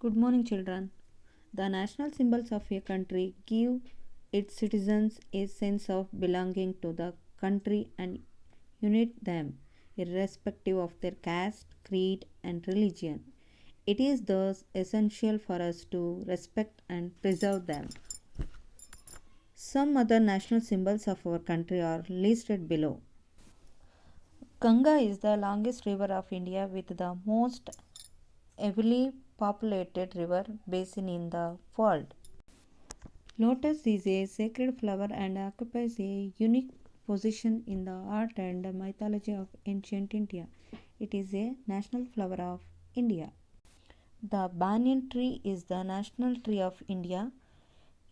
Good morning, children. The national symbols of a country give its citizens a sense of belonging to the country and unite them, irrespective of their caste, creed, and religion. It is thus essential for us to respect and preserve them. Some other national symbols of our country are listed below. Ganga is the longest river of India with the most heavily populated river basin in the world. Lotus is a sacred flower and occupies a unique position in the art and mythology of ancient India. It is a national flower of India. The banyan tree is the national tree of India.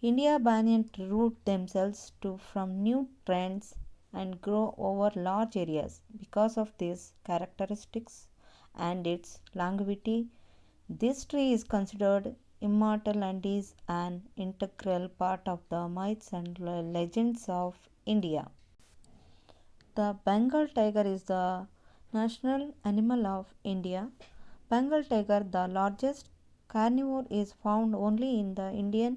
India banyan root themselves from new trends and grow over large areas. Because of these characteristics and its longevity, this tree is considered immortal and is an integral part of the myths and legends of India. The Bengal tiger is the national animal of India. Bengal tiger, the largest carnivore, is found only in the Indian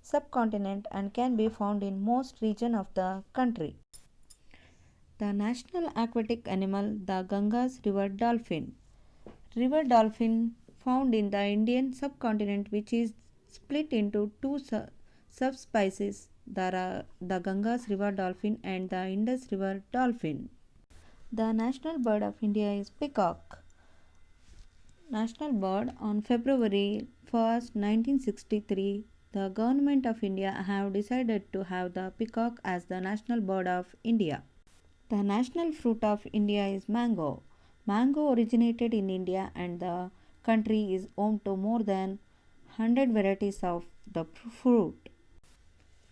subcontinent and can be found in most regions of the country. The national aquatic animal, the Ganges river dolphin. River dolphin found in the Indian subcontinent, which is split into two subspecies, the Ganges river dolphin and the Indus river dolphin. The national bird of India is peacock. National bird on February 1st, 1963, the government of India have decided to have the peacock as the national bird of India. The national fruit of India is mango. Mango originated in India and the country is home to more than 100 varieties of the fruit.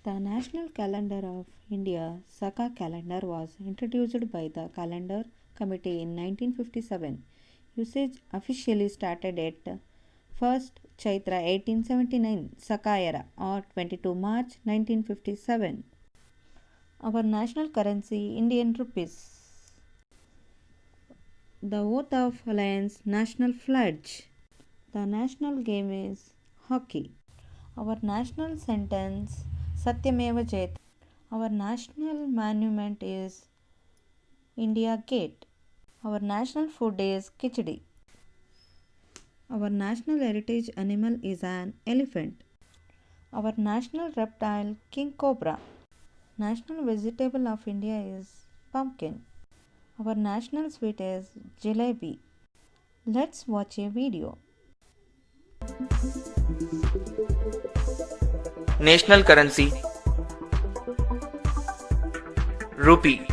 The national calendar of India, Saka calendar, was introduced by the Calendar Committee in 1957. Usage officially started at 1st Chaitra 1879, Saka era, or 22 March 1957. Our national currency, Indian rupees. The oath of alliance, national pledge. The national game is hockey. Our national sentence, Satyameva Jayate. Our national monument is India Gate. Our national food is khichdi. Our national heritage animal is an elephant. Our national reptile, king cobra. National vegetable of India is pumpkin. Our national sweet is jalebi. Let's watch a video. National currency Rupee.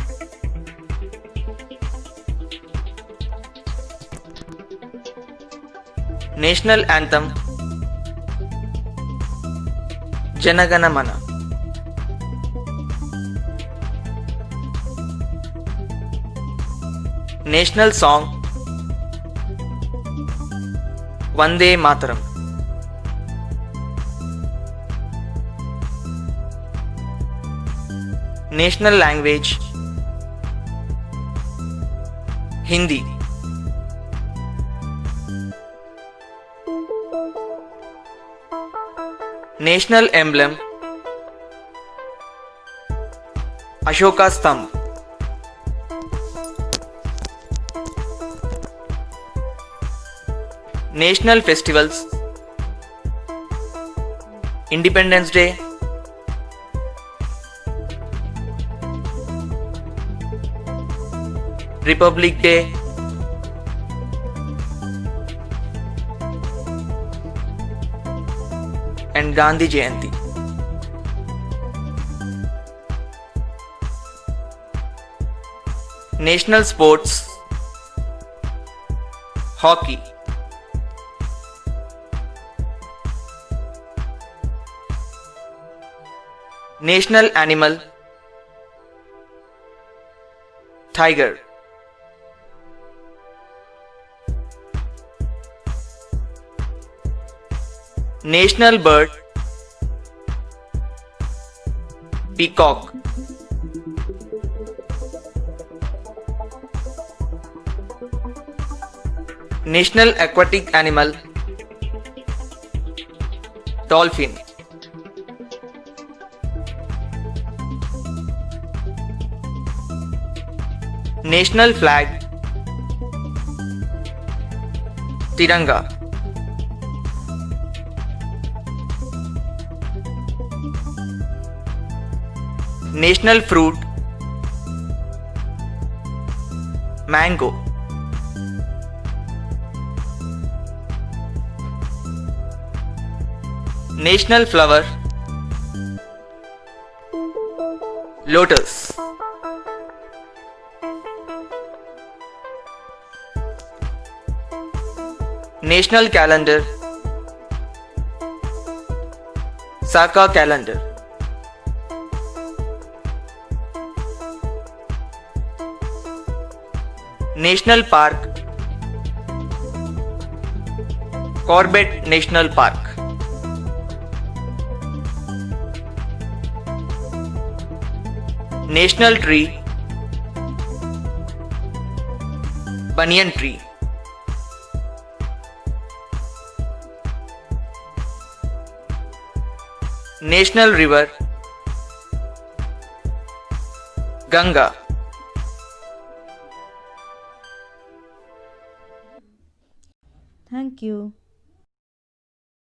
National anthem Janagana Mana. National song Vande Mataram. National language Hindi. National emblem Ashoka Stambh. National festivals Independence Day, Republic Day, and Gandhi Jayanti. National sports Hockey. National animal Tiger. National bird Peacock. National aquatic animal dolphin. National flag, Tiranga. National fruit, mango. National flower, lotus. National calendar, Saka calendar. National park, Corbett National Park. National tree, banyan tree. National river, Ganga. Thank you.